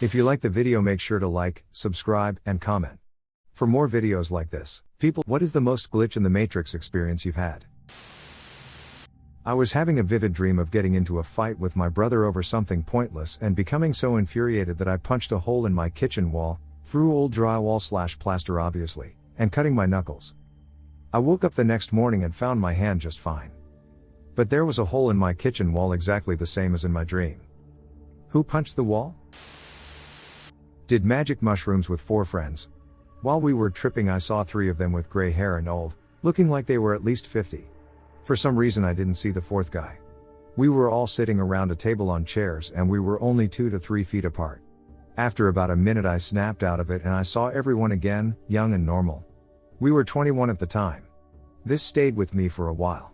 If you like the video, make sure to like, subscribe, and comment. For more videos like this. People, what is the most glitch in the Matrix experience you've had? I was having a vivid dream of getting into a fight with my brother over something pointless and becoming so infuriated that I punched a hole in my kitchen wall, through old drywall/plaster obviously, and cutting my knuckles. I woke up the next morning and found my hand just fine. But there was a hole in my kitchen wall exactly the same as in my dream. Who punched the wall? Did magic mushrooms with 4 friends. While we were tripping, I saw 3 of them with gray hair and old, looking like they were at least 50. For some reason I didn't see the 4th guy. We were all sitting around a table on chairs and we were only 2 to 3 feet apart. After about a minute I snapped out of it and I saw everyone again, young and normal. We were 21 at the time. This stayed with me for a while.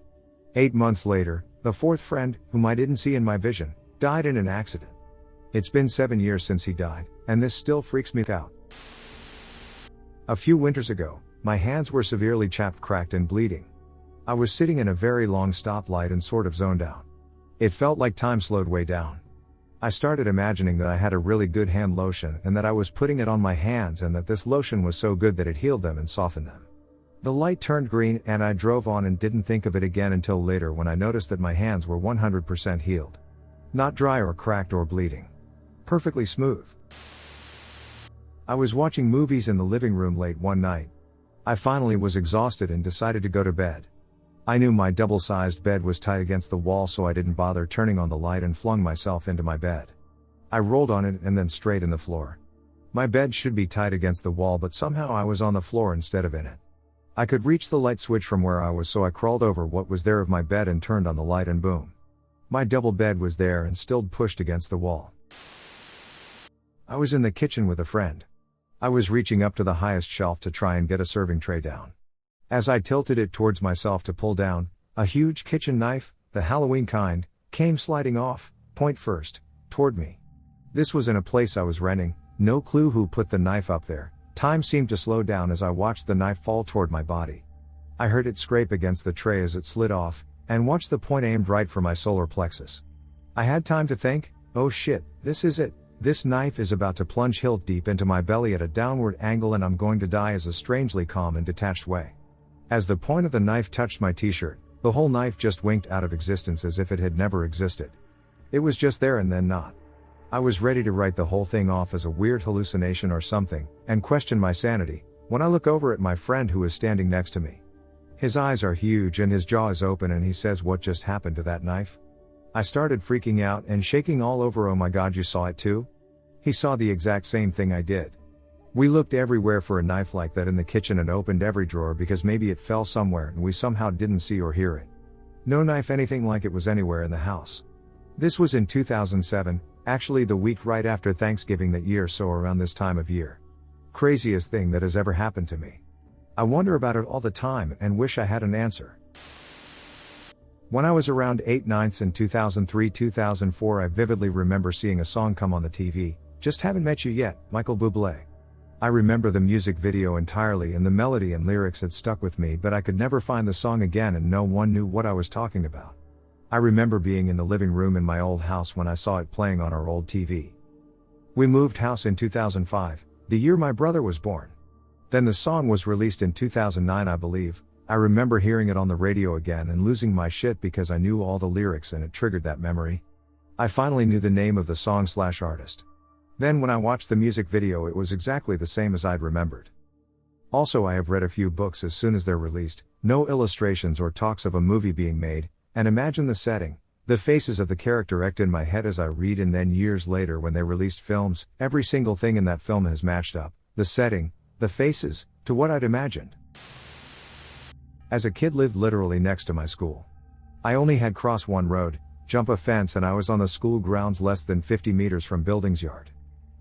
8 months later, the 4th friend, whom I didn't see in my vision, died in an accident. It's been 7 years since he died, and this still freaks me out. A few winters ago, my hands were severely chapped, cracked, and bleeding. I was sitting in a very long stoplight and sort of zoned out. It felt like time slowed way down. I started imagining that I had a really good hand lotion and that I was putting it on my hands and that this lotion was so good that it healed them and softened them. The light turned green and I drove on and didn't think of it again until later when I noticed that my hands were 100% healed. Not dry or cracked or bleeding. Perfectly smooth. I was watching movies in the living room late one night. I finally was exhausted and decided to go to bed. I knew my double-sized bed was tight against the wall, so I didn't bother turning on the light and flung myself into my bed. I rolled on it and then straight in the floor. My bed should be tight against the wall, but somehow I was on the floor instead of in it. I could reach the light switch from where I was, so I crawled over what was there of my bed and turned on the light, and boom. My double bed was there and still pushed against the wall. I was in the kitchen with a friend. I was reaching up to the highest shelf to try and get a serving tray down. As I tilted it towards myself to pull down, a huge kitchen knife, the Halloween kind, came sliding off, point first, toward me. This was in a place I was renting, no clue who put the knife up there. Time seemed to slow down as I watched the knife fall toward my body. I heard it scrape against the tray as it slid off, and watched the point aimed right for my solar plexus. I had time to think, oh shit, this is it. This knife is about to plunge hilt deep into my belly at a downward angle and I'm going to die as a strangely calm and detached way. As the point of the knife touched my t-shirt, the whole knife just winked out of existence as if it had never existed. It was just there and then not. I was ready to write the whole thing off as a weird hallucination or something, and question my sanity, when I look over at my friend who is standing next to me. His eyes are huge and his jaw is open and he says, "What just happened to that knife?" I started freaking out and shaking all over. "Oh my god, you saw it too?" He saw the exact same thing I did. We looked everywhere for a knife like that in the kitchen and opened every drawer because maybe it fell somewhere and we somehow didn't see or hear it. No knife anything like it was anywhere in the house. This was in 2007, actually the week right after Thanksgiving that year, so around this time of year. Craziest thing that has ever happened to me. I wonder about it all the time and wish I had an answer. When I was around 8/9 in 2003-2004, I vividly remember seeing a song come on the TV, Just Haven't Met You Yet, Michael Bublé. I remember the music video entirely and the melody and lyrics had stuck with me, but I could never find the song again and no one knew what I was talking about. I remember being in the living room in my old house when I saw it playing on our old TV. We moved house in 2005, the year my brother was born. Then the song was released in 2009, I believe. I remember hearing it on the radio again and losing my shit because I knew all the lyrics and it triggered that memory. I finally knew the name of the song/artist. Then when I watched the music video, it was exactly the same as I'd remembered. Also, I have read a few books as soon as they're released, no illustrations or talks of a movie being made, and imagine the setting, the faces of the character act in my head as I read, and then years later when they released films, every single thing in that film has matched up, the setting, the faces, to what I'd imagined. As a kid, lived literally next to my school. I only had cross one road, jump a fence, and I was on the school grounds less than 50 meters from building's yard.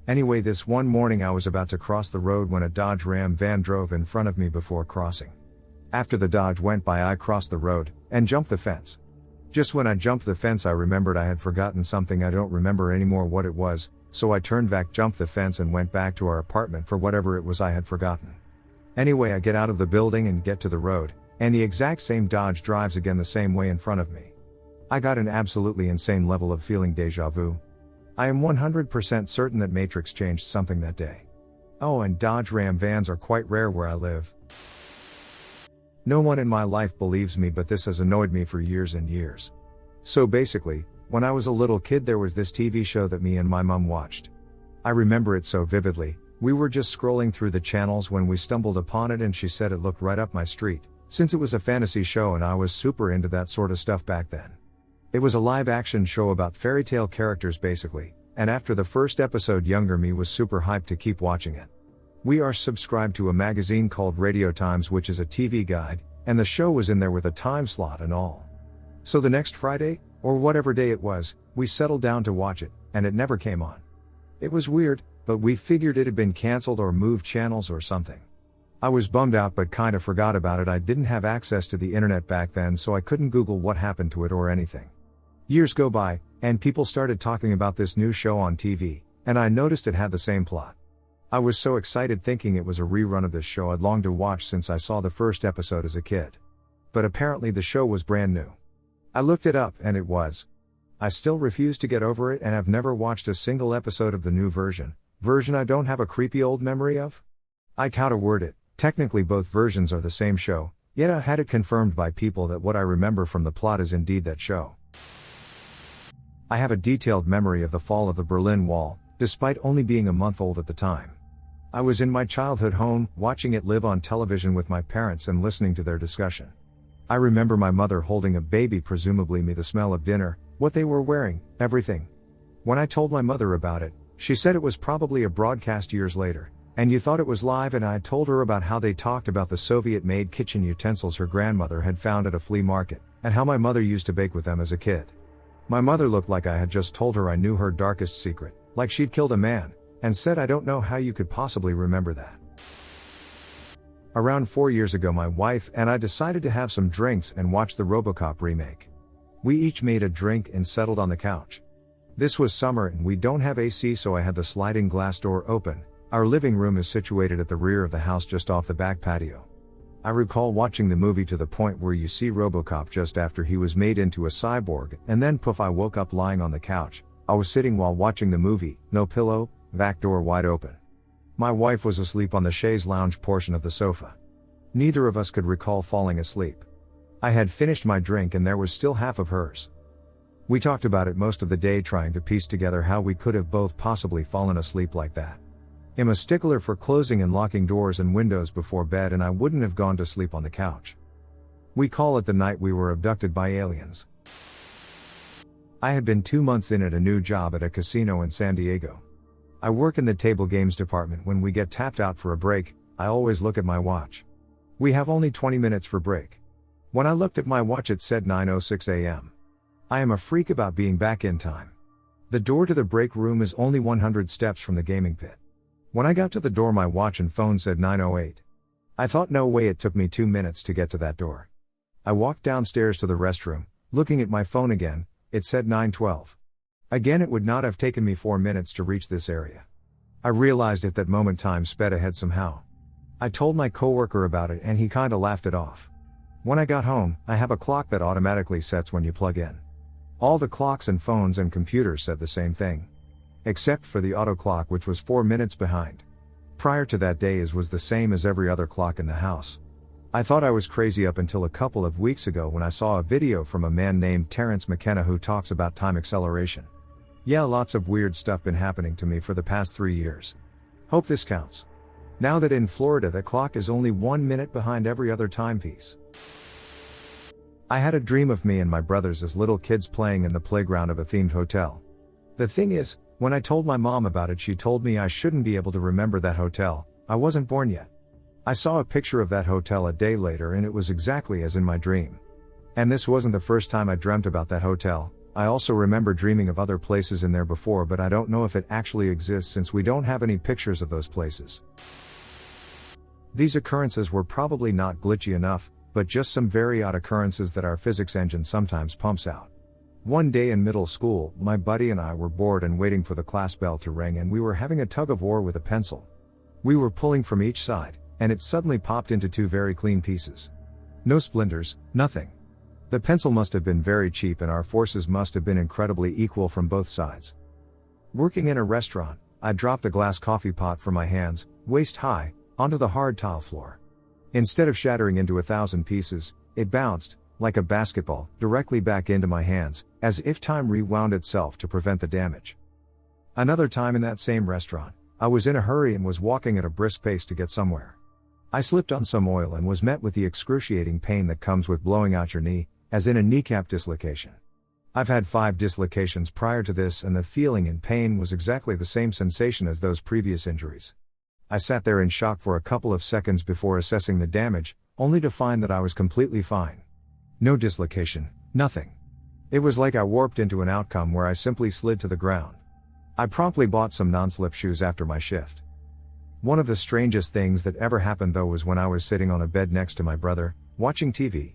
Anyway, this one morning I was about to cross the road when a Dodge Ram van drove in front of me before crossing. After the Dodge went by, I crossed the road and jumped the fence. Just when I jumped the fence, I remembered I had forgotten something. I don't remember anymore what it was, so I turned back, jumped the fence, and went back to our apartment for whatever it was I had forgotten. Anyway, I get out of the building and get to the road, and the exact same Dodge drives again the same way in front of me. I got an absolutely insane level of feeling deja vu. I am 100% certain that Matrix changed something that day. Oh, and Dodge Ram vans are quite rare where I live. No one in my life believes me, but this has annoyed me for years and years. So basically, when I was a little kid there was this TV show that me and my mom watched. I remember it so vividly. We were just scrolling through the channels when we stumbled upon it and she said it looked right up my street, since it was a fantasy show and I was super into that sort of stuff back then. It was a live action show about fairy tale characters basically, and after the first episode younger me was super hyped to keep watching it. We are subscribed to a magazine called Radio Times, which is a TV guide, and the show was in there with a time slot and all. So the next Friday, or whatever day it was, we settled down to watch it, and it never came on. It was weird, but we figured it had been cancelled or moved channels or something. I was bummed out but kinda forgot about it. I didn't have access to the internet back then, so I couldn't Google what happened to it or anything. Years go by, and people started talking about this new show on TV, and I noticed it had the same plot. I was so excited thinking it was a rerun of this show I'd longed to watch since I saw the first episode as a kid. But apparently the show was brand new. I looked it up and it was. I still refuse to get over it and have never watched a single episode of the new version I don't have a creepy old memory of? I how to word it, technically both versions are the same show, yet I had it confirmed by people that what I remember from the plot is indeed that show. I have a detailed memory of the fall of the Berlin Wall, despite only being a month old at the time. I was in my childhood home, watching it live on television with my parents and listening to their discussion. I remember my mother holding a baby, presumably me, the smell of dinner, what they were wearing, everything. When I told my mother about it, she said it was probably a broadcast years later, and you thought it was live, and I told her about how they talked about the Soviet-made kitchen utensils her grandmother had found at a flea market, and how my mother used to bake with them as a kid. My mother looked like I had just told her I knew her darkest secret, like she'd killed a man, and said, "I don't know how you could possibly remember that." Around 4 years ago my wife and I decided to have some drinks and watch the RoboCop remake. We each made a drink and settled on the couch. This was summer and we don't have AC, so I had the sliding glass door open. Our living room is situated at the rear of the house just off the back patio. I recall watching the movie to the point where you see RoboCop just after he was made into a cyborg, and then poof, I woke up lying on the couch. I was sitting while watching the movie, no pillow, back door wide open. My wife was asleep on the chaise lounge portion of the sofa. Neither of us could recall falling asleep. I had finished my drink and there was still half of hers. We talked about it most of the day, trying to piece together how we could have both possibly fallen asleep like that. I'm a stickler for closing and locking doors and windows before bed, and I wouldn't have gone to sleep on the couch. We call it the night we were abducted by aliens. I had been 2 months in at a new job at a casino in San Diego. I work in the table games department. When we get tapped out for a break, I always look at my watch. We have only 20 minutes for break. When I looked at my watch it said 9:06 a.m. I am a freak about being back in time. The door to the break room is only 100 steps from the gaming pit. When I got to the door my watch and phone said 9:08. I thought no way, it took me 2 minutes to get to that door. I walked downstairs to the restroom, looking at my phone again, it said 9:12. Again, it would not have taken me 4 minutes to reach this area. I realized at that moment time sped ahead somehow. I told my coworker about it and he kinda laughed it off. When I got home, I have a clock that automatically sets when you plug in. All the clocks and phones and computers said the same thing. Except for the auto clock, which was 4 minutes behind. Prior to that day it was the same as every other clock in the house. I thought I was crazy up until a couple of weeks ago when I saw a video from a man named Terrence McKenna who talks about time acceleration. Yeah, lots of weird stuff been happening to me for the past 3 years. Hope this counts. Now that in Florida the clock is only 1 minute behind every other timepiece. I had a dream of me and my brothers as little kids playing in the playground of a themed hotel. The thing is, when I told my mom about it she told me I shouldn't be able to remember that hotel, I wasn't born yet. I saw a picture of that hotel a day later and it was exactly as in my dream. And this wasn't the first time I dreamt about that hotel. I also remember dreaming of other places in there before, but I don't know if it actually exists since we don't have any pictures of those places. These occurrences were probably not glitchy enough, but just some very odd occurrences that our physics engine sometimes pumps out. One day in middle school, my buddy and I were bored and waiting for the class bell to ring, and we were having a tug of war with a pencil. We were pulling from each side, and it suddenly popped into 2 very clean pieces. No splinters, nothing. The pencil must have been very cheap and our forces must have been incredibly equal from both sides. Working in a restaurant, I dropped a glass coffee pot from my hands, waist high, onto the hard tile floor. Instead of shattering into 1,000 pieces, it bounced, like a basketball, directly back into my hands, as if time rewound itself to prevent the damage. Another time in that same restaurant, I was in a hurry and was walking at a brisk pace to get somewhere. I slipped on some oil and was met with the excruciating pain that comes with blowing out your knee, as in a kneecap dislocation. I've had 5 dislocations prior to this and the feeling and pain was exactly the same sensation as those previous injuries. I sat there in shock for a couple of seconds before assessing the damage, only to find that I was completely fine. No dislocation, nothing. It was like I warped into an outcome where I simply slid to the ground. I promptly bought some non-slip shoes after my shift. One of the strangest things that ever happened though was when I was sitting on a bed next to my brother, watching TV.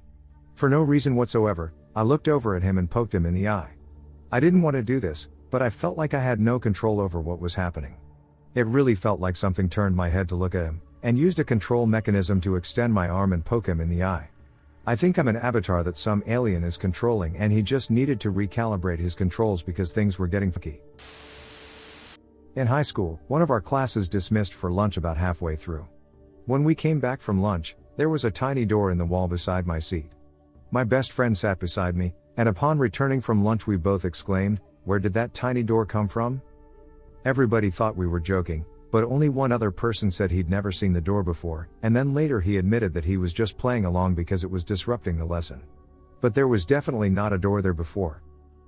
For no reason whatsoever, I looked over at him and poked him in the eye. I didn't want to do this, but I felt like I had no control over what was happening. It really felt like something turned my head to look at him, and used a control mechanism to extend my arm and poke him in the eye. I think I'm an avatar that some alien is controlling and he just needed to recalibrate his controls because things were getting funky. In high school, one of our classes dismissed for lunch about halfway through. When we came back from lunch, there was a tiny door in the wall beside my seat. My best friend sat beside me, and upon returning from lunch we both exclaimed, "Where did that tiny door come from?" Everybody thought we were joking, but only one other person said he'd never seen the door before, and then later he admitted that he was just playing along because it was disrupting the lesson. But there was definitely not a door there before.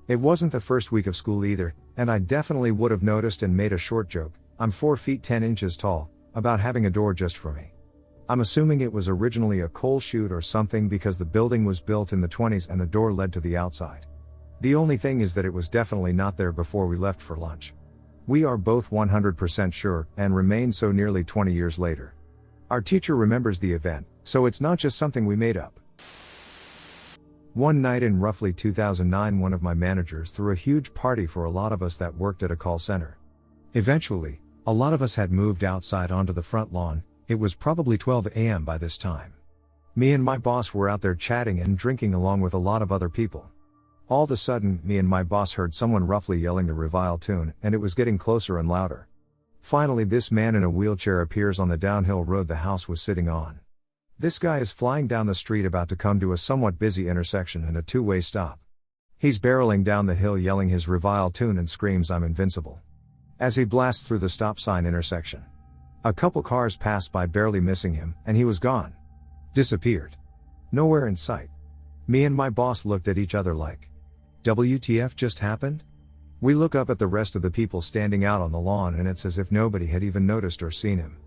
It wasn't the first week of school either, and I definitely would have noticed and made a short joke, I'm 4 feet 10 inches tall, about having a door just for me. I'm assuming it was originally a coal chute or something because the building was built in the 20s and the door led to the outside. The only thing is that it was definitely not there before we left for lunch. We are both 100% sure, and remain so nearly 20 years later. Our teacher remembers the event, so it's not just something we made up. One night in roughly 2009, one of my managers threw a huge party for a lot of us that worked at a call center. Eventually, a lot of us had moved outside onto the front lawn. It was probably 12 a.m. by this time. Me and my boss were out there chatting and drinking along with a lot of other people. All of a sudden, me and my boss heard someone roughly yelling the Revile tune, and it was getting closer and louder. Finally, this man in a wheelchair appears on the downhill road the house was sitting on. This guy is flying down the street about to come to a somewhat busy intersection and a two-way stop. He's barreling down the hill yelling his Revile tune and screams, "I'm invincible," as he blasts through the stop sign intersection. A couple cars passed by barely missing him, and he was gone. Disappeared. Nowhere in sight. Me and my boss looked at each other like, WTF just happened? We look up at the rest of the people standing out on the lawn and it's as if nobody had even noticed or seen him.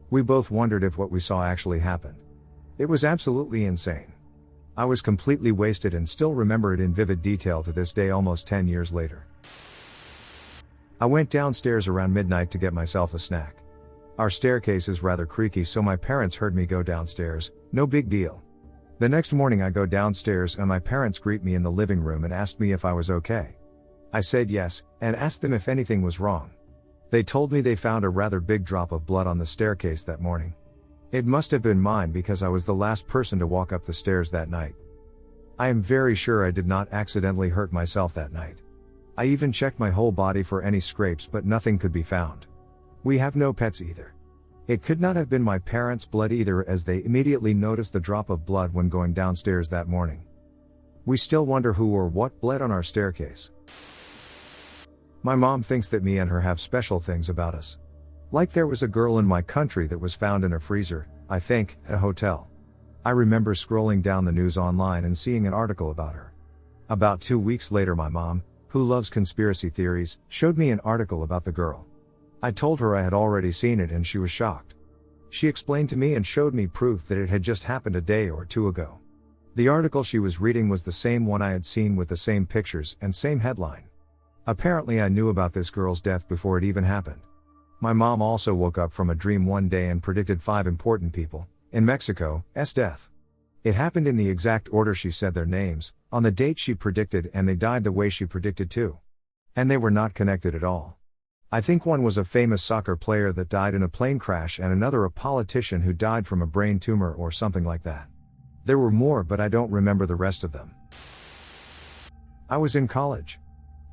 We both wondered if what we saw actually happened. It was absolutely insane. I was completely wasted and still remember it in vivid detail to this day almost 10 years later. I went downstairs around midnight to get myself a snack. Our staircase is rather creaky, so my parents heard me go downstairs, no big deal. The next morning I go downstairs and my parents greet me in the living room and asked me if I was okay. I said yes, and asked them if anything was wrong. They told me they found a rather big drop of blood on the staircase that morning. It must have been mine because I was the last person to walk up the stairs that night. I am very sure I did not accidentally hurt myself that night. I even checked my whole body for any scrapes, but nothing could be found. We have no pets either. It could not have been my parents' blood either, as they immediately noticed the drop of blood when going downstairs that morning. We still wonder who or what bled on our staircase. My mom thinks that me and her have special things about us. Like there was a girl in my country that was found in a freezer, I think, at a hotel. I remember scrolling down the news online and seeing an article about her. About 2 weeks later, my mom, who loves conspiracy theories, showed me an article about the girl. I told her I had already seen it and she was shocked. She explained to me and showed me proof that it had just happened a day or two ago. The article she was reading was the same one I had seen with the same pictures and same headline. Apparently I knew about this girl's death before it even happened. My mom also woke up from a dream one day and predicted 5 important people in Mexico's death. It happened in the exact order she said their names, on the date she predicted, and they died the way she predicted too. And they were not connected at all. I think one was a famous soccer player that died in a plane crash and another a politician who died from a brain tumor or something like that. There were more, but I don't remember the rest of them. I was in college.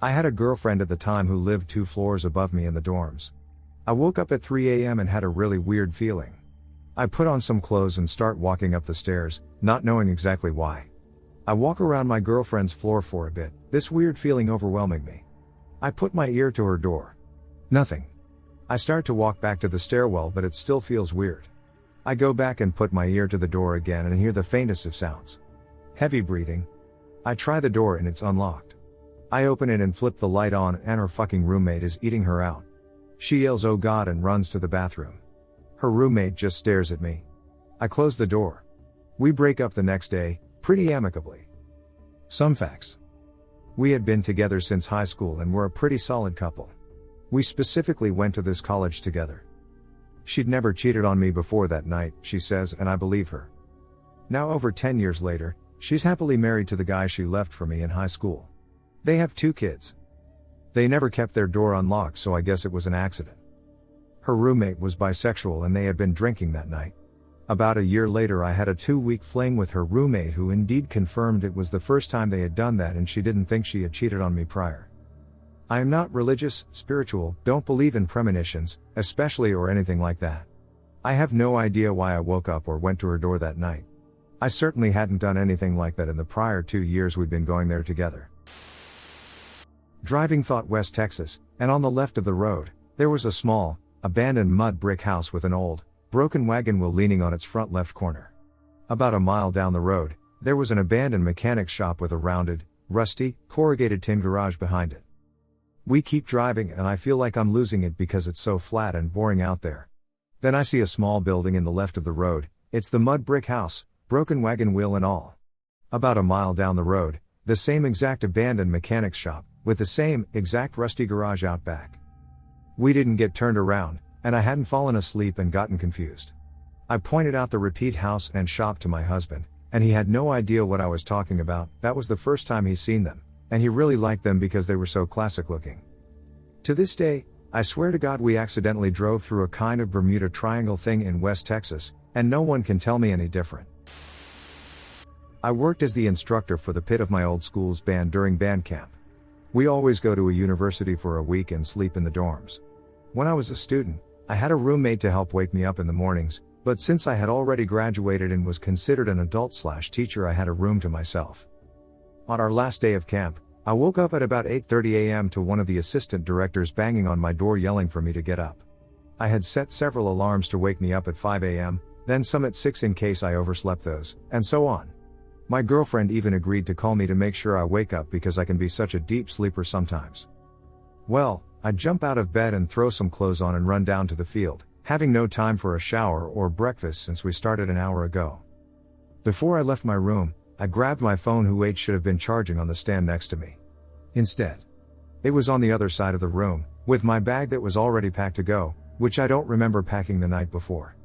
I had a girlfriend at the time who lived 2 floors above me in the dorms. I woke up at 3 a.m. and had a really weird feeling. I put on some clothes and start walking up the stairs, not knowing exactly why. I walk around my girlfriend's floor for a bit, this weird feeling overwhelming me. I put my ear to her door. Nothing. I start to walk back to the stairwell, but it still feels weird. I go back and put my ear to the door again and hear the faintest of sounds. Heavy breathing. I try the door and it's unlocked. I open it and flip the light on, and her fucking roommate is eating her out. She yells "Oh God" and runs to the bathroom. Her roommate just stares at me. I close the door. We break up the next day, pretty amicably. Some facts. We had been together since high school and were a pretty solid couple. We specifically went to this college together. She'd never cheated on me before that night, she says, and I believe her. Now over 10 years later, she's happily married to the guy she left for me in high school. They have 2 kids. They never kept their door unlocked, so I guess it was an accident. Her roommate was bisexual and they had been drinking that night. About a year later I had a 2-week fling with her roommate, who indeed confirmed it was the first time they had done that, and she didn't think she had cheated on me prior. I am not religious, spiritual, don't believe in premonitions, especially, or anything like that. I have no idea why I woke up or went to her door that night. I certainly hadn't done anything like that in the prior 2 years we'd been going there together. Driving thought West Texas, and on the left of the road, there was a small, abandoned mud brick house with an old, broken wagon wheel leaning on its front left corner. About a mile down the road, there was an abandoned mechanic's shop with a rounded, rusty, corrugated tin garage behind it. We keep driving and I feel like I'm losing it because it's so flat and boring out there. Then I see a small building in the left of the road. It's the mud brick house, broken wagon wheel and all. About a mile down the road, the same exact abandoned mechanic's shop, with the same exact rusty garage out back. We didn't get turned around, and I hadn't fallen asleep and gotten confused. I pointed out the repeat house and shop to my husband, and he had no idea what I was talking about. That was the first time he's seen them, and he really liked them because they were so classic looking. To this day, I swear to God we accidentally drove through a kind of Bermuda Triangle thing in West Texas, and no one can tell me any different. I worked as the instructor for the pit of my old school's band during band camp. We always go to a university for a week and sleep in the dorms. When I was a student, I had a roommate to help wake me up in the mornings, but since I had already graduated and was considered an adult/teacher, I had a room to myself. On our last day of camp, I woke up at about 8:30 a.m. to one of the assistant directors banging on my door yelling for me to get up. I had set several alarms to wake me up at 5 a.m., then some at 6 in case I overslept those, and so on. My girlfriend even agreed to call me to make sure I wake up because I can be such a deep sleeper sometimes. Well, I'd jump out of bed and throw some clothes on and run down to the field, having no time for a shower or breakfast since we started an hour ago. Before I left my room, I grabbed my phone, which should have been charging on the stand next to me. Instead, it was on the other side of the room, with my bag that was already packed to go, which I don't remember packing the night before.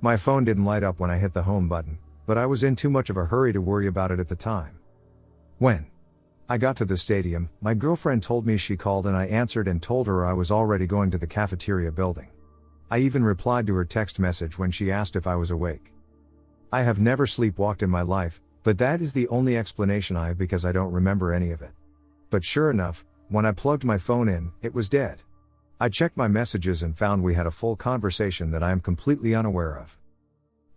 My phone didn't light up when I hit the home button, but I was in too much of a hurry to worry about it at the time. When I got to the stadium, my girlfriend told me she called and I answered and told her I was already going to the cafeteria building. I even replied to her text message when she asked if I was awake. I have never sleepwalked in my life, but that is the only explanation I have because I don't remember any of it. But sure enough, when I plugged my phone in, it was dead. I checked my messages and found we had a full conversation that I am completely unaware of.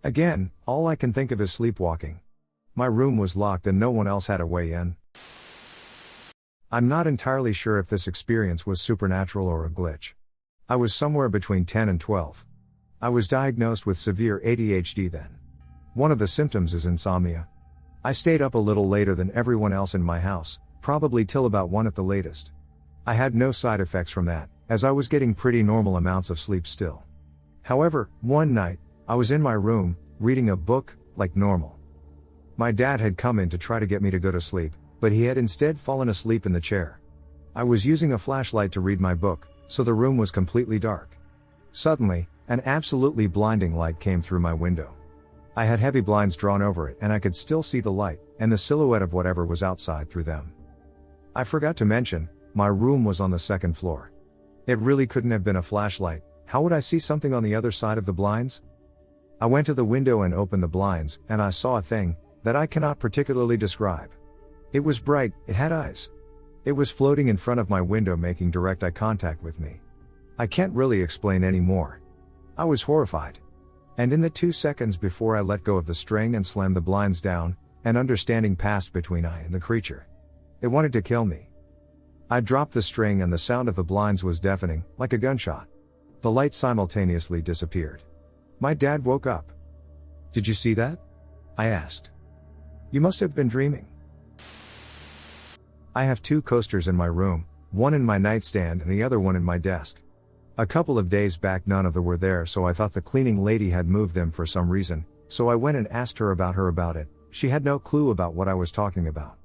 Again, all I can think of is sleepwalking. My room was locked and no one else had a way in. I'm not entirely sure if this experience was supernatural or a glitch. I was somewhere between 10 and 12. I was diagnosed with severe ADHD then. One of the symptoms is insomnia. I stayed up a little later than everyone else in my house, probably till about 1 at the latest. I had no side effects from that, as I was getting pretty normal amounts of sleep still. However, one night, I was in my room, reading a book, like normal. My dad had come in to try to get me to go to sleep, but he had instead fallen asleep in the chair. I was using a flashlight to read my book, so the room was completely dark. Suddenly, an absolutely blinding light came through my window. I had heavy blinds drawn over it and I could still see the light, and the silhouette of whatever was outside through them. I forgot to mention, my room was on the 2nd floor. It really couldn't have been a flashlight. How would I see something on the other side of the blinds? I went to the window and opened the blinds, and I saw a thing that I cannot particularly describe. It was bright, it had eyes. It was floating in front of my window making direct eye contact with me. I can't really explain any more. I was horrified. And in the 2 seconds before I let go of the string and slammed the blinds down, an understanding passed between I and the creature. It wanted to kill me. I dropped the string and the sound of the blinds was deafening, like a gunshot. The light simultaneously disappeared. My dad woke up. "Did you see that?" I asked. "You must have been dreaming." I have 2 coasters in my room, one in my nightstand and the other one in my desk. A couple of days back none of them were there, so I thought the cleaning lady had moved them for some reason, so I went and asked her about it. She had no clue about what I was talking about.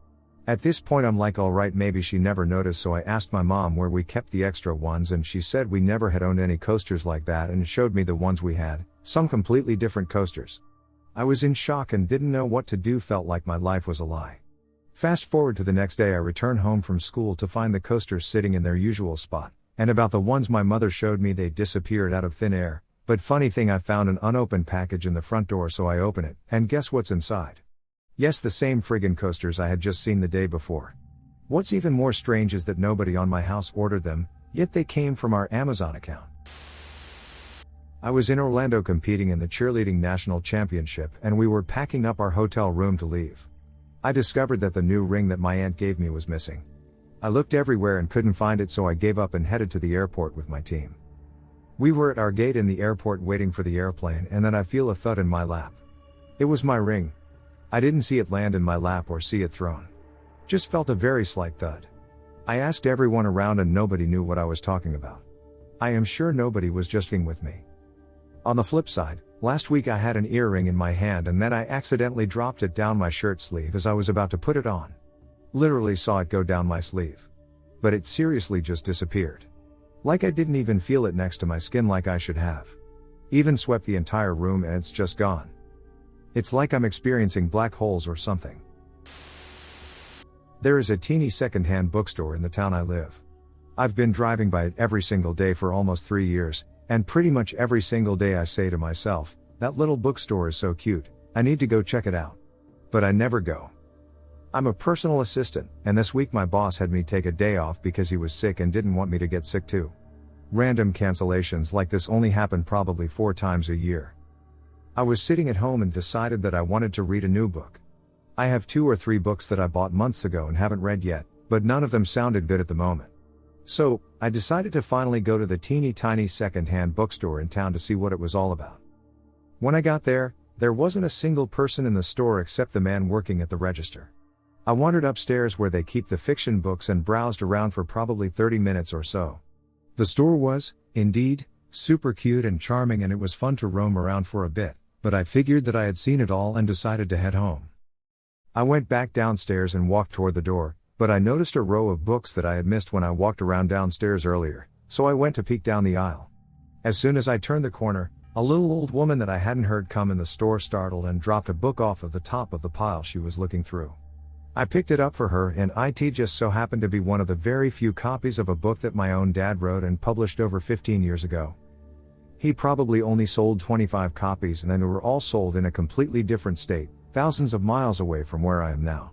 At this point I'm like, alright, maybe she never noticed, so I asked my mom where we kept the extra ones and she said we never had owned any coasters like that and showed me the ones we had, some completely different coasters. I was in shock and didn't know what to do, felt like my life was a lie. Fast forward to the next day, I return home from school to find the coasters sitting in their usual spot, and about the ones my mother showed me, they disappeared out of thin air. But funny thing, I found an unopened package in the front door, so I open it, and guess what's inside? Yes, the same friggin' coasters I had just seen the day before. What's even more strange is that nobody on my house ordered them, yet they came from our Amazon account. I was in Orlando competing in the cheerleading national championship and we were packing up our hotel room to leave. I discovered that the new ring that my aunt gave me was missing. I looked everywhere and couldn't find it, so I gave up and headed to the airport with my team. We were at our gate in the airport waiting for the airplane, and then I feel a thud in my lap. It was my ring. I didn't see it land in my lap or see it thrown. Just felt a very slight thud. I asked everyone around and nobody knew what I was talking about. I am sure nobody was just f***ing with me. On the flip side, last week I had an earring in my hand and then I accidentally dropped it down my shirt sleeve as I was about to put it on. Literally saw it go down my sleeve. But it seriously just disappeared. Like I didn't even feel it next to my skin like I should have. Even swept the entire room and it's just gone. It's like I'm experiencing black holes or something. There is a teeny second-hand bookstore in the town I live. I've been driving by it every single day for almost 3 years, and pretty much every single day I say to myself, that little bookstore is so cute, I need to go check it out. But I never go. I'm a personal assistant, and this week my boss had me take a day off because he was sick and didn't want me to get sick too. Random cancellations like this only happen probably 4 times a year. I was sitting at home and decided that I wanted to read a new book. I have 2 or 3 books that I bought months ago and haven't read yet, but none of them sounded good at the moment. So, I decided to finally go to the teeny tiny second-hand bookstore in town to see what it was all about. When I got there wasn't a single person in the store except the man working at the register. I wandered upstairs where they keep the fiction books and browsed around for probably 30 minutes or so. The store was, indeed, super cute and charming, and it was fun to roam around for a bit, but I figured that I had seen it all and decided to head home. I went back downstairs and walked toward the door, but I noticed a row of books that I had missed when I walked around downstairs earlier, so I went to peek down the aisle. As soon as I turned the corner, a little old woman that I hadn't heard come in the store startled and dropped a book off of the top of the pile she was looking through. I picked it up for her, and it just so happened to be one of the very few copies of a book that my own dad wrote and published over 15 years ago. He probably only sold 25 copies and then they were all sold in a completely different state, thousands of miles away from where I am now.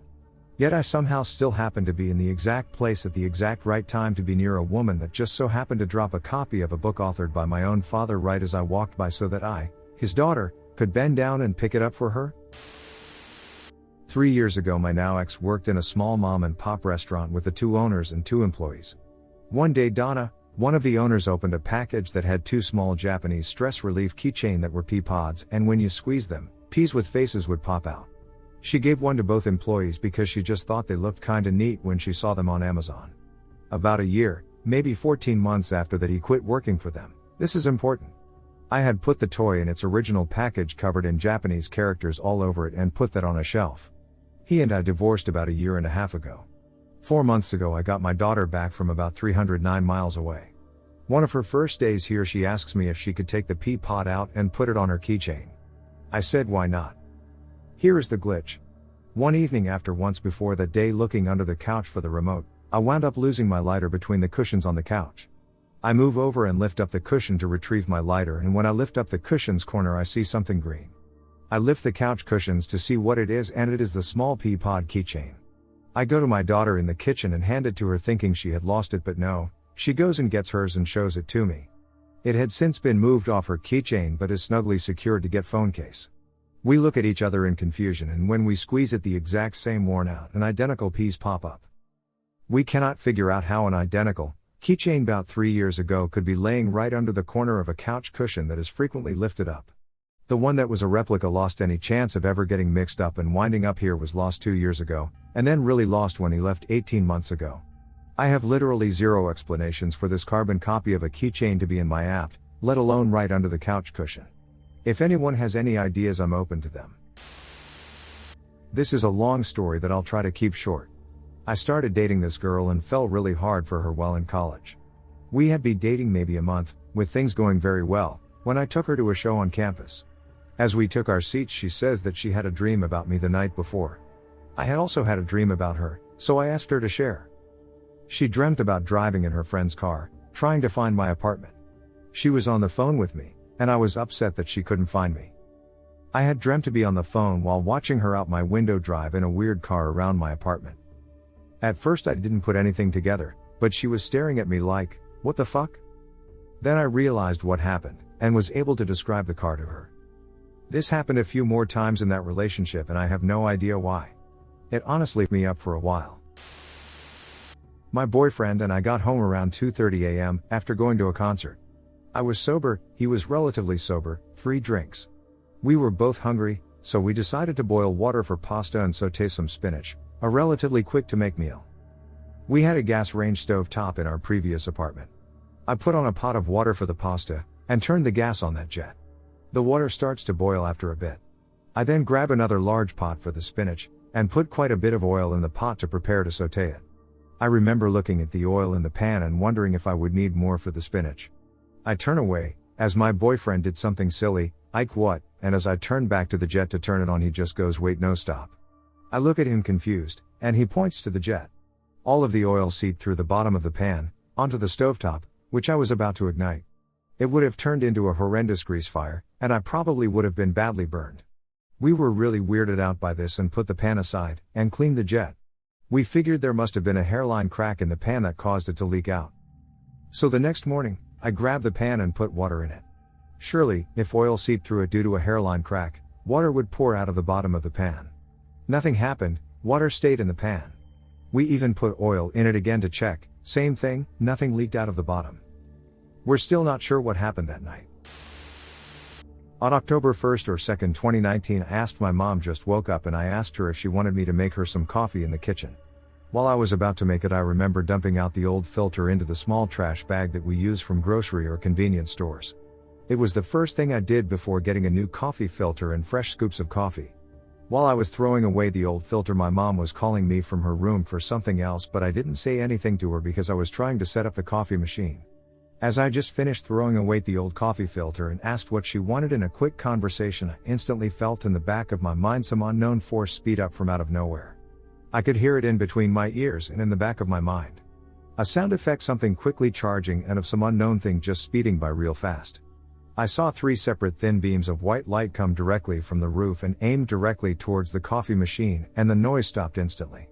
Yet I somehow still happened to be in the exact place at the exact right time to be near a woman that just so happened to drop a copy of a book authored by my own father right as I walked by so that I, his daughter, could bend down and pick it up for her. 3 years ago my now ex worked in a small mom and pop restaurant with the 2 owners and 2 employees. One day Donna, one of the owners, opened a package that had 2 small Japanese stress relief keychain that were pea pods, and when you squeeze them, peas with faces would pop out. She gave one to both employees because she just thought they looked kinda neat when she saw them on Amazon. About a year, maybe 14 months after that, he quit working for them. This is important. I had put the toy in its original package covered in Japanese characters all over it and put that on a shelf. He and I divorced about 1.5 years ago. 4 months ago I got my daughter back from about 309 miles away. One of her first days here she asks me if she could take the pea pod out and put it on her keychain. I said why not. Here is the glitch. One evening after once before that day looking under the couch for the remote, I wound up losing my lighter between the cushions on the couch. I move over and lift up the cushion to retrieve my lighter, and when I lift up the cushion's corner I see something green. I lift the couch cushions to see what it is, and it is the small pea pod keychain. I go to my daughter in the kitchen and hand it to her thinking she had lost it, but no, she goes and gets hers and shows it to me. It had since been moved off her keychain but is snugly secured to get phone case. We look at each other in confusion, and when we squeeze it, the exact same worn out and identical piece pop up. We cannot figure out how an identical keychain about 3 years ago could be laying right under the corner of a couch cushion that is frequently lifted up. The one that was a replica lost any chance of ever getting mixed up and winding up here was lost 2 years ago, and then really lost when he left 18 months ago. I have literally zero explanations for this carbon copy of a keychain to be in my app, let alone right under the couch cushion. If anyone has any ideas, I'm open to them. This is a long story that I'll try to keep short. I started dating this girl and fell really hard for her while in college. We had been dating maybe a month, with things going very well, when I took her to a show on campus. As we took our seats, she says that she had a dream about me the night before. I had also had a dream about her, so I asked her to share. She dreamt about driving in her friend's car, trying to find my apartment. She was on the phone with me, and I was upset that she couldn't find me. I had dreamt to be on the phone while watching her out my window drive in a weird car around my apartment. At first I didn't put anything together, but she was staring at me like, what the fuck? Then I realized what happened, and was able to describe the car to her. This happened a few more times in that relationship, and I have no idea why. It honestly me up for a while. My boyfriend and I got home around 2:30 a.m. after going to a concert. I was sober, he was relatively sober, 3 drinks. We were both hungry, so we decided to boil water for pasta and sauté some spinach, a relatively quick to make meal. We had a gas range stove top in our previous apartment. I put on a pot of water for the pasta, and turned the gas on that jet. The water starts to boil after a bit. I then grab another large pot for the spinach, and put quite a bit of oil in the pot to prepare to sauté it. I remember looking at the oil in the pan and wondering if I would need more for the spinach. I turn away, as my boyfriend did something silly, "Ike what?" and as I turn back to the jet to turn it on, he just goes, "Wait, no, stop." I look at him confused, and he points to the jet. All of the oil seeped through the bottom of the pan, onto the stovetop, which I was about to ignite. It would have turned into a horrendous grease fire, and I probably would have been badly burned. We were really weirded out by this and put the pan aside, and cleaned the jet. We figured there must have been a hairline crack in the pan that caused it to leak out. So the next morning, I grabbed the pan and put water in it. Surely, if oil seeped through it due to a hairline crack, water would pour out of the bottom of the pan. Nothing happened, water stayed in the pan. We even put oil in it again to check, same thing, nothing leaked out of the bottom. We're still not sure what happened that night. On October 1st or 2nd, 2019, I asked my mom, just woke up, and I asked her if she wanted me to make her some coffee in the kitchen. While I was about to make it, I remember dumping out the old filter into the small trash bag that we use from grocery or convenience stores. It was the first thing I did before getting a new coffee filter and fresh scoops of coffee. While I was throwing away the old filter, my mom was calling me from her room for something else, but I didn't say anything to her because I was trying to set up the coffee machine. As I just finished throwing away the old coffee filter and asked what she wanted in a quick conversation, I instantly felt in the back of my mind some unknown force speed up from out of nowhere. I could hear it in between my ears and in the back of my mind. A sound effect, something quickly charging, and of some unknown thing just speeding by real fast. I saw 3 separate thin beams of white light come directly from the roof and aimed directly towards the coffee machine, and the noise stopped instantly.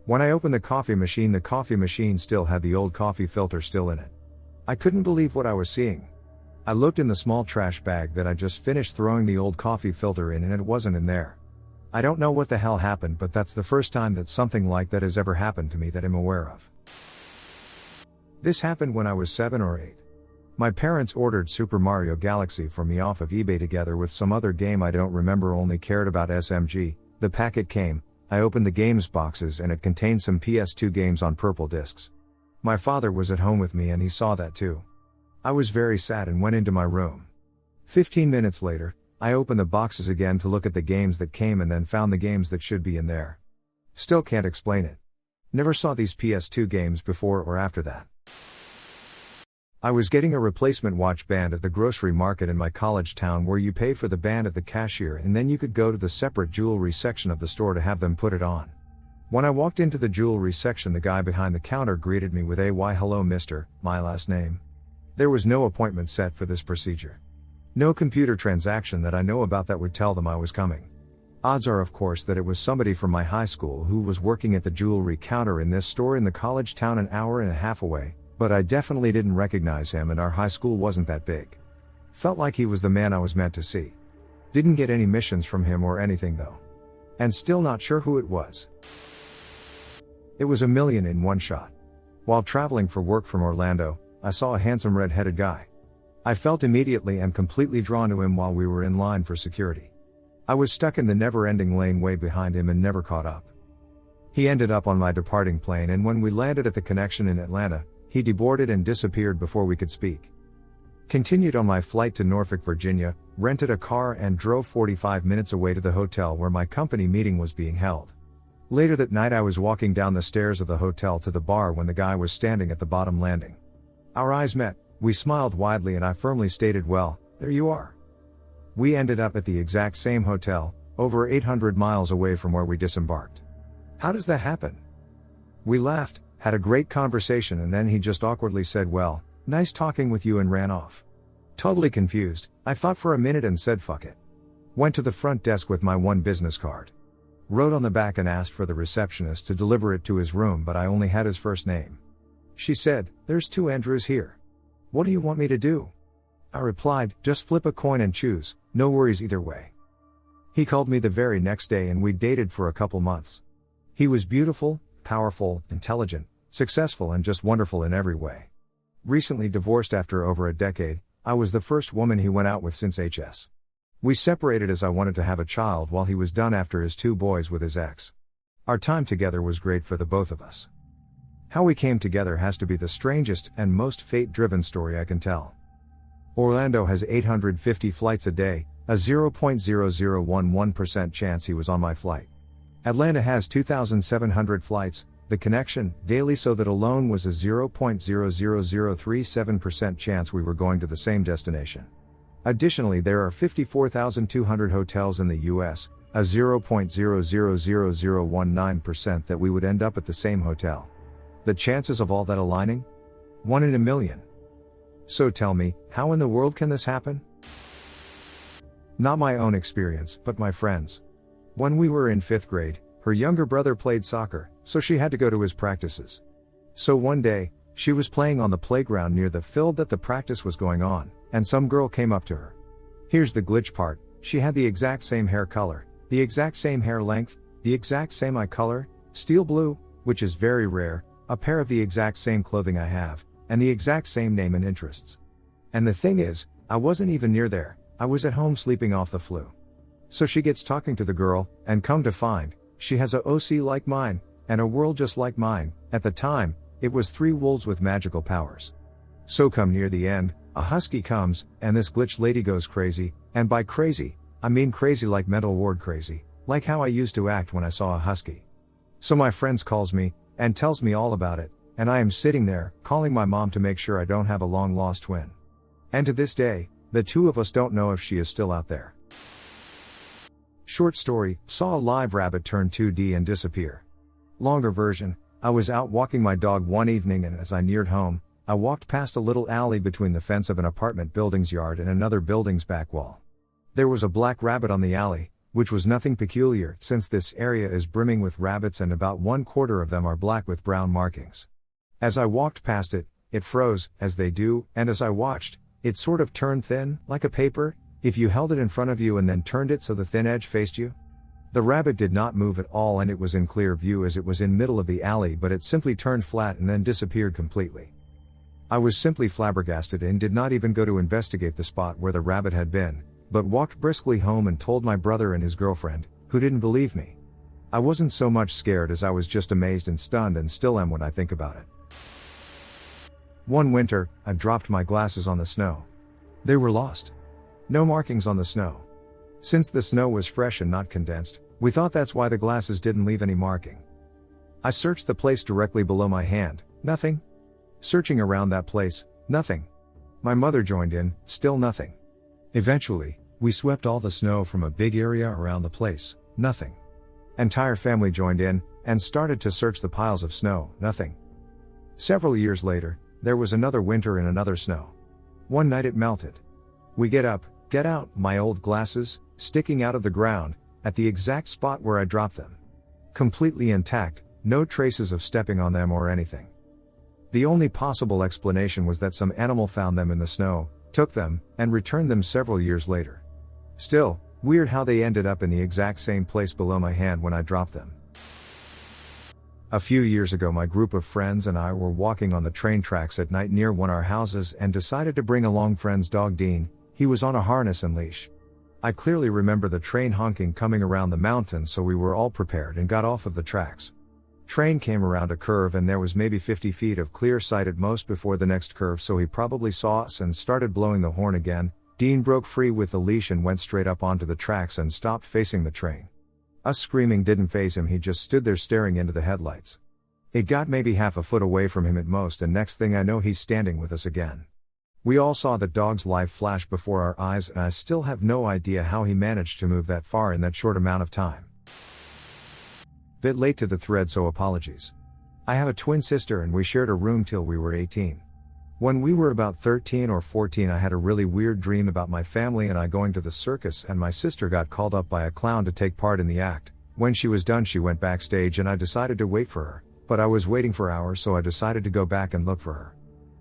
When I opened the coffee machine still had the old coffee filter still in it. I couldn't believe what I was seeing. I looked in the small trash bag that I just finished throwing the old coffee filter in, and it wasn't in there. I don't know what the hell happened, but that's the first time that something like that has ever happened to me that I'm aware of. This happened when I was 7 or 8. My parents ordered Super Mario Galaxy for me off of eBay together with some other game I don't remember, only cared about SMG. The packet came, I opened the games boxes, and it contained some PS2 games on purple discs. My father was at home with me and he saw that too. I was very sad and went into my room. 15 minutes later, I opened the boxes again to look at the games that came and then found the games that should be in there. Still can't explain it. Never saw these PS2 games before or after that. I was getting a replacement watch band at the grocery market in my college town, where you pay for the band at the cashier and then you could go to the separate jewelry section of the store to have them put it on. When I walked into the jewelry section, the guy behind the counter greeted me with "Why hello mister," my last name. There was no appointment set for this procedure. No computer transaction that I know about that would tell them I was coming. Odds are of course that it was somebody from my high school who was working at the jewelry counter in this store in the college town an hour and a half away, but I definitely didn't recognize him and our high school wasn't that big. Felt like he was the man I was meant to see. Didn't get any missions from him or anything though. And still not sure who it was. It was a million in one shot. While traveling for work from Orlando, I saw a handsome red-headed guy. I felt immediately and completely drawn to him while we were in line for security. I was stuck in the never-ending lane way behind him and never caught up. He ended up on my departing plane and when we landed at the connection in Atlanta, he deboarded and disappeared before we could speak. Continued on my flight to Norfolk, Virginia, rented a car and drove 45 minutes away to the hotel where my company meeting was being held. Later that night I was walking down the stairs of the hotel to the bar when the guy was standing at the bottom landing. Our eyes met, we smiled widely and I firmly stated, "Well, there you are." We ended up at the exact same hotel, over 800 miles away from where we disembarked. How does that happen? We laughed, had a great conversation and then he just awkwardly said, "Well, nice talking with you," and ran off. Totally confused, I thought for a minute and said fuck it. Went to the front desk with my one business card. Wrote on the back and asked for the receptionist to deliver it to his room but I only had his first name. She said, "There's 2 Andrews here. What do you want me to do?" I replied, "Just flip a coin and choose, no worries either way." He called me the very next day and we dated for a couple months. He was beautiful, powerful, intelligent, successful and just wonderful in every way. Recently divorced after over a decade, I was the first woman he went out with since HS. We separated as I wanted to have a child while he was done after his 2 boys with his ex. Our time together was great for the both of us. How we came together has to be the strangest and most fate-driven story I can tell. Orlando has 850 flights a day, a 0.0011% chance he was on my flight. Atlanta has 2,700 flights, the connection, daily, so that alone was a 0.00037% chance we were going to the same destination. Additionally, there are 54,200 hotels in the US, a 0.000019% that we would end up at the same hotel. The chances of all that aligning? 1 in a million. So tell me, how in the world can this happen? Not my own experience, but my friends. When we were in 5th grade, her younger brother played soccer, so she had to go to his practices. So one day, she was playing on the playground near the field that the practice was going on, and some girl came up to her. Here's the glitch part, she had the exact same hair color, the exact same hair length, the exact same eye color, steel blue, which is very rare, a pair of the exact same clothing I have, and the exact same name and interests. And the thing is, I wasn't even near there, I was at home sleeping off the flu. So she gets talking to the girl, and come to find, she has a OC like mine, and a world just like mine. At the time, it was 3 wolves with magical powers. So come near the end, a husky comes, and this glitch lady goes crazy, and by crazy, I mean crazy like mental ward crazy, like how I used to act when I saw a husky. So my friends calls me, and tells me all about it, and I am sitting there, calling my mom to make sure I don't have a long lost twin. And to this day, the 2 of us don't know if she is still out there. Short story, saw a live rabbit turn 2D and disappear. Longer version, I was out walking my dog one evening and as I neared home, I walked past a little alley between the fence of an apartment building's yard and another building's back wall. There was a black rabbit on the alley, which was nothing peculiar since this area is brimming with rabbits and about 1/4 of them are black with brown markings. As I walked past it, it froze, as they do, and as I watched, it sort of turned thin, like a paper, if you held it in front of you and then turned it so the thin edge faced you. The rabbit did not move at all and it was in clear view as it was in middle of the alley, but it simply turned flat and then disappeared completely. I was simply flabbergasted and did not even go to investigate the spot where the rabbit had been, but walked briskly home and told my brother and his girlfriend, who didn't believe me. I wasn't so much scared as I was just amazed and stunned and still am when I think about it. One winter, I dropped my glasses on the snow. They were lost. No markings on the snow. Since the snow was fresh and not condensed, we thought that's why the glasses didn't leave any marking. I searched the place directly below my hand, nothing. Searching around that place, nothing. My mother joined in, still nothing. Eventually, we swept all the snow from a big area around the place, nothing. Entire family joined in, and started to search the piles of snow, nothing. Several years later, there was another winter and another snow. One night it melted. We get up, get out, my old glasses, sticking out of the ground, at the exact spot where I dropped them. Completely intact, no traces of stepping on them or anything. The only possible explanation was that some animal found them in the snow, took them, and returned them several years later. Still, weird how they ended up in the exact same place below my hand when I dropped them. A few years ago, my group of friends and I were walking on the train tracks at night near one of our houses and decided to bring along friend's dog Dean. He was on a harness and leash. I clearly remember the train honking coming around the mountain, so we were all prepared and got off of the tracks. Train came around a curve and there was maybe 50 feet of clear sight at most before the next curve, so he probably saw us and started blowing the horn again. Dean broke free with the leash and went straight up onto the tracks and stopped facing the train. Us screaming didn't faze him, he just stood there staring into the headlights. It got maybe half a foot away from him at most, and next thing I know he's standing with us again. We all saw the dog's life flash before our eyes, and I still have no idea how he managed to move that far in that short amount of time. Bit late to the thread, so apologies. I have a twin sister and we shared a room till we were 18. When we were about 13 or 14, I had a really weird dream about my family and I going to the circus, and my sister got called up by a clown to take part in the act. When she was done, she went backstage and I decided to wait for her, but I was waiting for hours, so I decided to go back and look for her.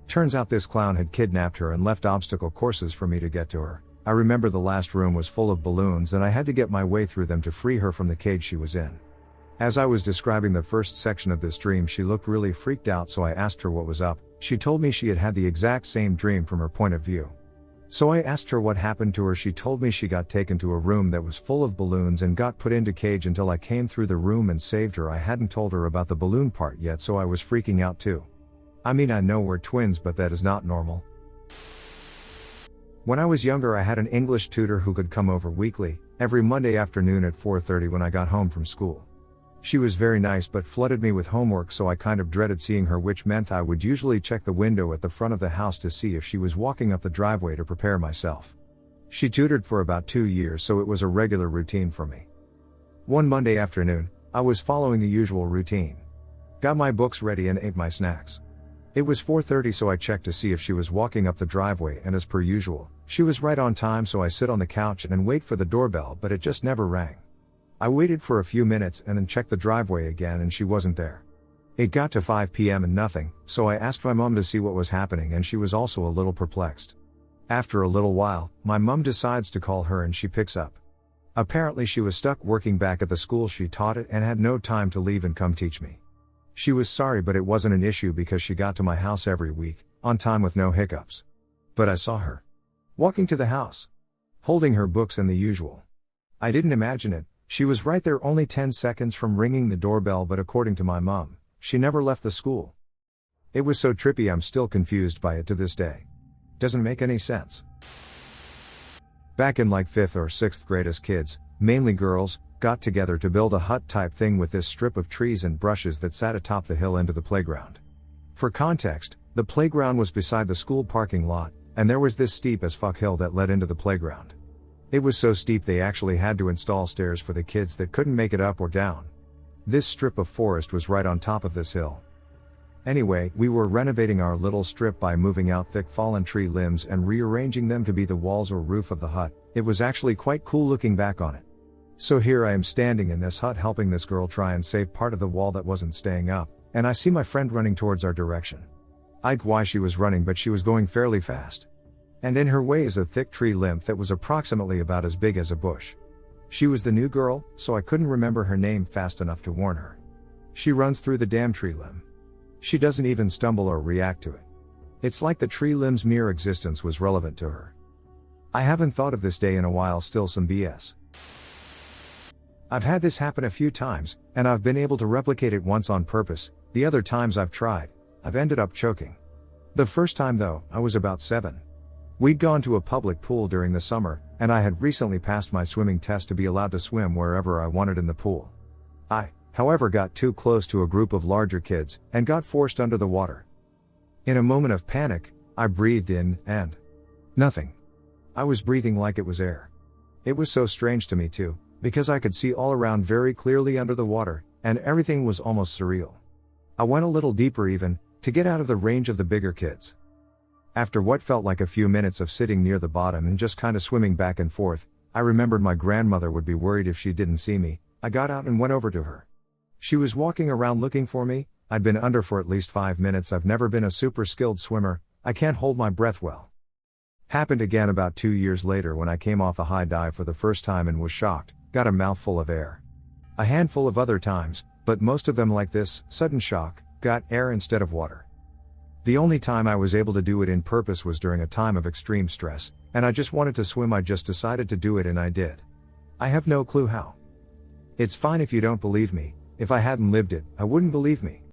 Turns out this clown had kidnapped her and left obstacle courses for me to get to her. I remember the last room was full of balloons and I had to get my way through them to free her from the cage she was in. As I was describing the first section of this dream, she looked really freaked out, so I asked her what was up. She told me she had had the exact same dream from her point of view. So I asked her what happened to her. She told me she got taken to a room that was full of balloons and got put into cage until I came through the room and saved her. I hadn't told her about the balloon part yet, so I was freaking out too. I mean, I know we're twins, but that is not normal. When I was younger, I had an English tutor who could come over weekly, every Monday afternoon at 4:30 when I got home from school. She was very nice but flooded me with homework, so I kind of dreaded seeing her, which meant I would usually check the window at the front of the house to see if she was walking up the driveway to prepare myself. She tutored for about 2 years, so it was a regular routine for me. One Monday afternoon, I was following the usual routine. Got my books ready and ate my snacks. It was 4:30, so I checked to see if she was walking up the driveway, and as per usual, she was right on time, so I sit on the couch and wait for the doorbell, but it just never rang. I waited for a few minutes and then checked the driveway again, and she wasn't there. It got to 5 p.m. and nothing, so I asked my mom to see what was happening, and she was also a little perplexed. After a little while, my mom decides to call her and she picks up. Apparently she was stuck working back at the school she taught at and had no time to leave and come teach me. She was sorry, but it wasn't an issue because she got to my house every week, on time with no hiccups. But I saw her walking to the house, holding her books and the usual. I didn't imagine it. She was right there, only 10 seconds from ringing the doorbell, but according to my mom, she never left the school. It was so trippy, I'm still confused by it to this day. Doesn't make any sense. Back in like 5th or 6th grade, as kids, mainly girls, got together to build a hut type thing with this strip of trees and brushes that sat atop the hill into the playground. For context, the playground was beside the school parking lot, and there was this steep as fuck hill that led into the playground. It was so steep they actually had to install stairs for the kids that couldn't make it up or down. This strip of forest was right on top of this hill. Anyway, we were renovating our little strip by moving out thick fallen tree limbs and rearranging them to be the walls or roof of the hut. It was actually quite cool looking back on it. So here I am standing in this hut helping this girl try and save part of the wall that wasn't staying up, and I see my friend running towards our direction. I'd why she was running, but she was going fairly fast. And in her way is a thick tree limb that was approximately about as big as a bush. She was the new girl, so I couldn't remember her name fast enough to warn her. She runs through the damn tree limb. She doesn't even stumble or react to it. It's like the tree limb's mere existence was relevant to her. I haven't thought of this day in a while, still some BS. I've had this happen a few times, and I've been able to replicate it once on purpose. The other times I've tried, I've ended up choking. The first time though, I was about 7. We'd gone to a public pool during the summer, and I had recently passed my swimming test to be allowed to swim wherever I wanted in the pool. I, however, got too close to a group of larger kids, and got forced under the water. In a moment of panic, I breathed in, and nothing. I was breathing like it was air. It was so strange to me too, because I could see all around very clearly under the water, and everything was almost surreal. I went a little deeper even, to get out of the range of the bigger kids. After what felt like a few minutes of sitting near the bottom and just kinda swimming back and forth, I remembered my grandmother would be worried if she didn't see me. I got out and went over to her. She was walking around looking for me. I'd been under for at least 5 minutes. I've never been a super skilled swimmer. I can't hold my breath well. Happened again about 2 years later when I came off a high dive for the first time and was shocked, got a mouthful of air. A handful of other times, but most of them like this, sudden shock, got air instead of water. The only time I was able to do it in purpose was during a time of extreme stress, and I just wanted to swim. I just decided to do it and I did. I have no clue how. It's fine if you don't believe me. If I hadn't lived it, I wouldn't believe me.